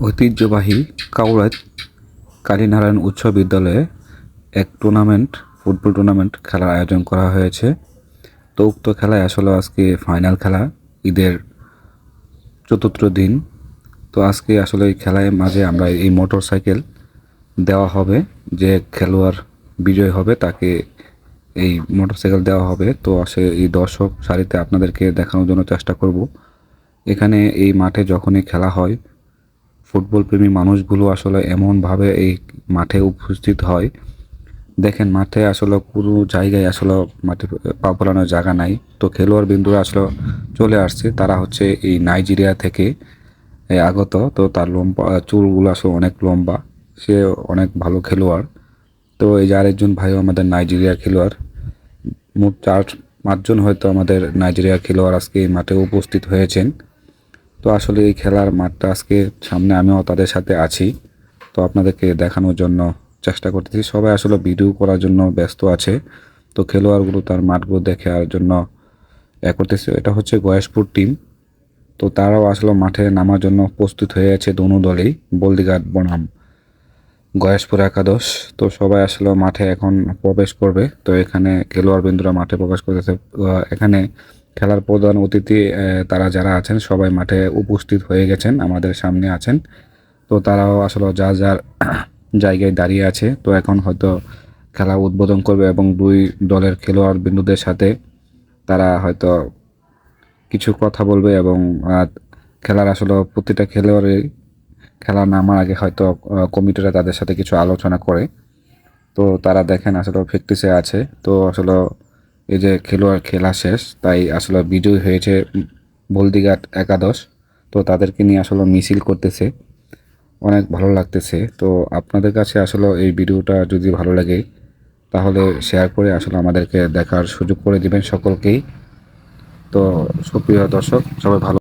ঐতিহ্যবাহী কাউরাত কালীনারায়ণ উচ্চ বিদ্যালয়ে এক ফুটবল টুর্নামেন্ট খেলার আয়োজন করা হয়েছে। তো উক্ত খেলায় আসলে আজকে ফাইনাল খেলা, ঈদের চতুর্থ দিন। তো আজকে আসলে এই খেলায় মাঝে আমরা এই মোটর সাইকেল দেওয়া হবে, যে খেলোয়াড় বিজয় হবে তাকে এই মোটরসাইকেল দেওয়া হবে। তো আসলে এই দর্শক সারিতে আপনাদেরকে দেখানোর জন্য চেষ্টা করব। এখানে এই মাঠে যখনই খেলা হয়, ফুটবল প্রেমী মানুষগুলো আসলে এমনভাবে এই মাঠে উপস্থিত হয়। দেখেন, মাঠে আসলে পুরো জায়গায় আসলে মাঠে পা ফেলানোর জায়গা নাই। তো খেলোয়াড় বিন্দুরা আসলে চলে আসছে, তারা হচ্ছে এই নাইজেরিয়া থেকে আগত। তো তার লম্বা চুলগুলো আসলে অনেক লম্বা, সে অনেক ভালো খেলোয়াড়। তো এই যে আরেকজন ভাইও আমাদের নাইজেরিয়ার খেলোয়াড়, মোট 4-5 জন হয়তো আমাদের নাইজেরিয়ার খেলোয়াড় আজকে এই মাঠে উপস্থিত হয়েছেন। তো আসলে এই খেলার মাঠটা আজকে সামনে, আমিও তাদের সাথে আছি। তো আপনাদেরকে দেখানোর জন্য চেষ্টা করতেছি। সবাই আসলে ভিডিও করার জন্য ব্যস্ত আছে। তো খেলোয়াড়গুলো তার মাঠগুলো দেখে আর জন্য করতেছে। এটা হচ্ছে গয়েশপুর টিম। তো তারাও আসলে মাঠে নামার জন্য প্রস্তুত হয়ে আছে, দোনো দলেই, বলদিঘাট বনাম গয়েশপুর একাদশ। তো সবাই আসলে মাঠে এখন প্রবেশ করবে। তো এখানে খেলোয়াড় বিন্দুরা মাঠে প্রবেশ করতেছে। এখানে খেলার প্রধান অতিথি তারা যারা আছেন সবাই মাঠে উপস্থিত হয়ে গেছেন, আমাদের সামনে আছেন। তো তারাও আসলে যার যার জায়গায় দাঁড়িয়ে আছে। তো এখন হয়তো খেলা উদ্বোধন করবে এবং দুই দলের খেলোয়াড় বিন্দুদের সাথে তারা হয়তো কিছু কথা বলবে এবং খেলার আসলে প্রতিটা খেলোয়াড়ের খেলা নামার আগে হয়তো কমিটিরা তাদের সাথে কিছু আলোচনা করে। তো তারা দেখেন আসলে প্র্যাকটিসে আছে। তো আসলে এই যে খেলোয়াড় খেলা শেষ, তাই আসলে বিজয়ী হয়েছে বলদিঘাট একাদশ। তো তাদেরকে নিয়ে আসলে মিছিল করতেছে, অনেক ভালো লাগতেছে। তো আপনাদের কাছে আসলে এই ভিডিওটা যদি ভালো লাগে তাহলে শেয়ার করে আসলে আমাদেরকে দেখার সুযোগ করে দিবেন সকলকেই। তো সুপ্রিয় দর্শক, সবাই ভালো